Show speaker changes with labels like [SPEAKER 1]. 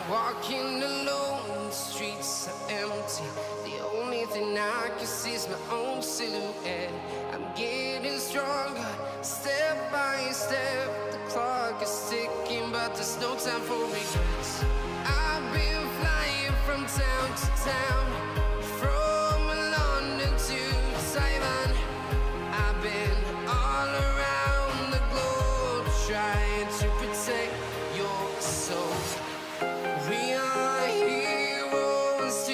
[SPEAKER 1] Walking alone, the streets are empty. The only thing I can see is my own silhouette. I'm getting stronger, step by step. The clock is ticking, but there's no time for regrets. I've been flying from town to town, from London to Taiwan. I've been all around the globe, trying to protect your soul. We are heroes.